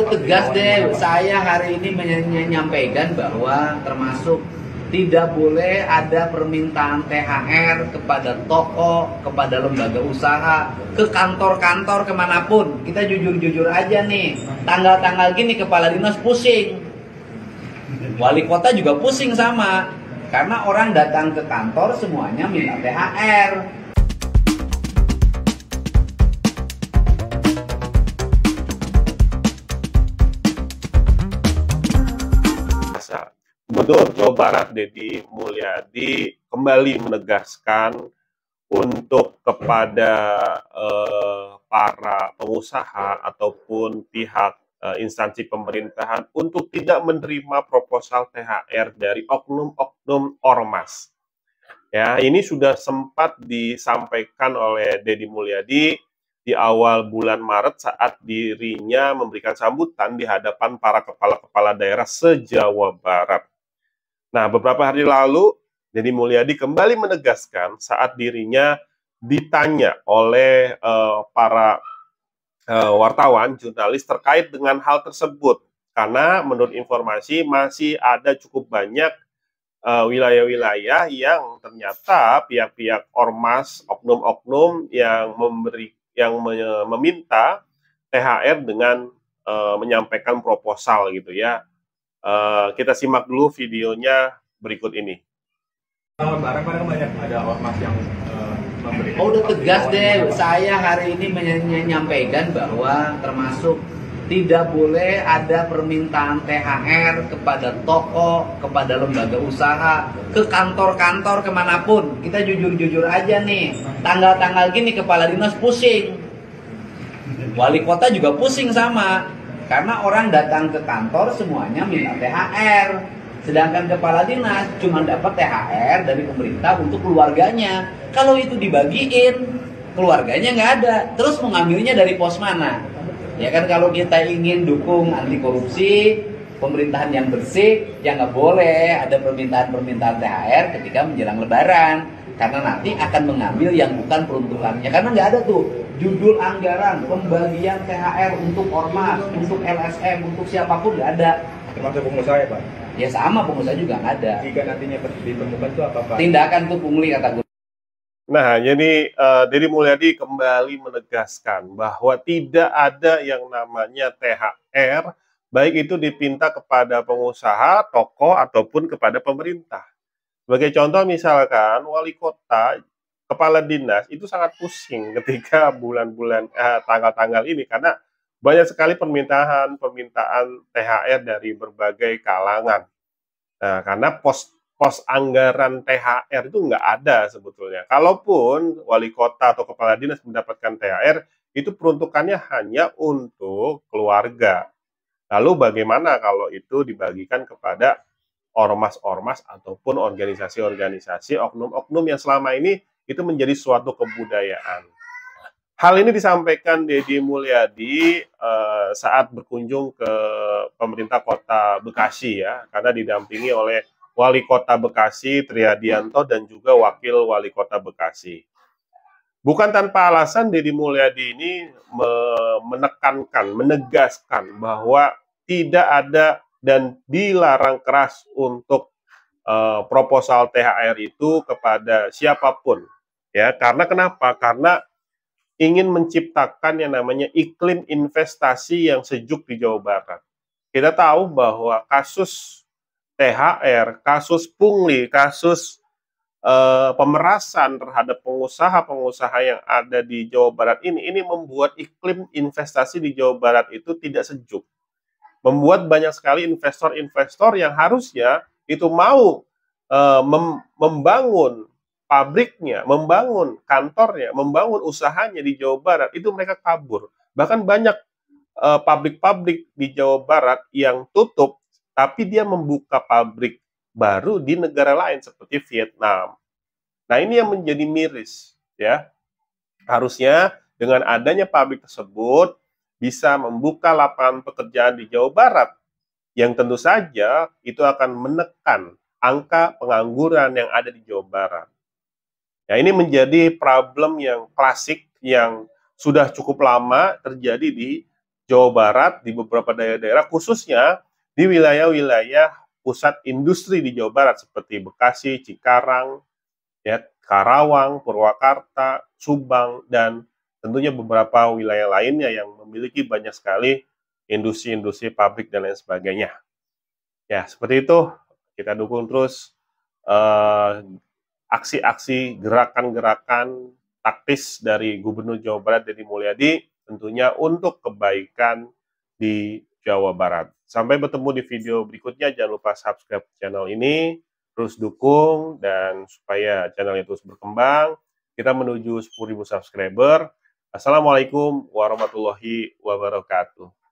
udah tegas deh. Saya hari ini menyampaikan bahwa termasuk tidak boleh ada permintaan THR kepada toko, kepada lembaga usaha, ke kantor-kantor kemanapun. Kita jujur-jujur aja nih, tanggal-tanggal gini kepala dinas pusing, wali kota juga pusing sama, karena orang datang ke kantor semuanya minta THR. Gubernur Jawa Barat Deddy Mulyadi kembali menegaskan untuk kepada para pengusaha ataupun pihak instansi pemerintahan untuk tidak menerima proposal THR dari oknum-oknum ormas. Ya, ini sudah sempat disampaikan oleh Deddy Mulyadi di awal bulan Maret saat dirinya memberikan sambutan di hadapan para kepala-kepala daerah se-Jawa Barat. Nah, beberapa hari lalu, Deddy Mulyadi kembali menegaskan saat dirinya ditanya oleh para wartawan, jurnalis terkait dengan hal tersebut. Karena menurut informasi masih ada cukup banyak wilayah-wilayah yang ternyata pihak-pihak ormas, oknum-oknum yang meminta THR dengan menyampaikan proposal gitu ya. Kita simak dulu videonya berikut ini. Barang banyak ada ormas yang memberikan. Oh, udah tegas deh. Saya hari ini menyampaikan bahwa termasuk tidak boleh ada permintaan THR kepada toko, kepada lembaga usaha, ke kantor-kantor kemanapun. Kita jujur-jujur aja nih, tanggal-tanggal gini kepala dinas pusing, wali kota juga pusing sama, karena orang datang ke kantor semuanya minta THR. Sedangkan kepala dinas cuma dapat THR dari pemerintah untuk keluarganya. Kalau itu dibagiin, keluarganya nggak ada. Terus mau ngambilnya dari pos mana? Ya kan, kalau kita ingin dukung anti korupsi, pemerintahan yang bersih, ya nggak boleh ada permintaan-permintaan THR ketika menjelang Lebaran. Karena nanti akan mengambil yang bukan peruntukannya. Karena nggak ada tuh judul anggaran pembagian THR untuk ormas, untuk LSM, untuk siapapun, nggak ada. Termasuk pengusaha ya, Pak? Ya sama, pengusaha juga nggak ada. Jika nantinya ditemukan itu apa, Pak? Tindakan tuh pungli, kata gue. Nah, jadi Deddy Mulyadi kembali menegaskan bahwa tidak ada yang namanya THR, baik itu dipinta kepada pengusaha, toko, ataupun kepada pemerintah. Sebagai contoh misalkan wali kota, kepala dinas itu sangat pusing ketika bulan-bulan tanggal-tanggal ini karena banyak sekali permintaan THR dari berbagai kalangan. Nah, karena pos anggaran THR itu nggak ada sebetulnya. Kalaupun wali kota atau kepala dinas mendapatkan THR, itu peruntukannya hanya untuk keluarga. Lalu bagaimana kalau itu dibagikan kepada ormas-ormas ataupun organisasi-organisasi, oknum-oknum yang selama ini itu menjadi suatu kebudayaan. Hal ini disampaikan Deddy Mulyadi saat berkunjung ke pemerintah kota Bekasi ya, karena didampingi oleh Wali Kota Bekasi Triadianto dan juga Wakil Wali Kota Bekasi. Bukan tanpa alasan Deddy Mulyadi ini menegaskan bahwa tidak ada dan dilarang keras untuk proposal THR itu kepada siapapun. Ya, karena kenapa? Karena ingin menciptakan yang namanya iklim investasi yang sejuk di Jawa Barat. Kita tahu bahwa kasus THR, kasus pungli, kasus pemerasan terhadap pengusaha-pengusaha yang ada di Jawa Barat ini membuat iklim investasi di Jawa Barat itu tidak sejuk. Membuat banyak sekali investor-investor yang harusnya itu mau membangun pabriknya, membangun kantornya, membangun usahanya di Jawa Barat, itu mereka kabur. Bahkan banyak pabrik-pabrik di Jawa Barat yang tutup, tapi dia membuka pabrik baru di negara lain seperti Vietnam. Nah, ini yang menjadi miris, ya. Harusnya dengan adanya pabrik tersebut bisa membuka lapangan pekerjaan di Jawa Barat, yang tentu saja itu akan menekan angka pengangguran yang ada di Jawa Barat. Ya, ini menjadi problem yang klasik yang sudah cukup lama terjadi di Jawa Barat, di beberapa daerah-daerah, khususnya di wilayah-wilayah pusat industri di Jawa Barat seperti Bekasi, Cikarang, ya, Karawang, Purwakarta, Subang, dan tentunya beberapa wilayah lainnya yang memiliki banyak sekali industri-industri pabrik dan lain sebagainya. Ya, seperti itu. Kita dukung terus aksi-aksi, gerakan-gerakan taktis dari Gubernur Jawa Barat Deddy Mulyadi, tentunya untuk kebaikan di Jawa Barat. Sampai bertemu di video berikutnya. Jangan lupa subscribe channel ini, terus dukung, dan supaya channelnya terus berkembang. Kita menuju 10.000 subscriber. Assalamualaikum warahmatullahi wabarakatuh.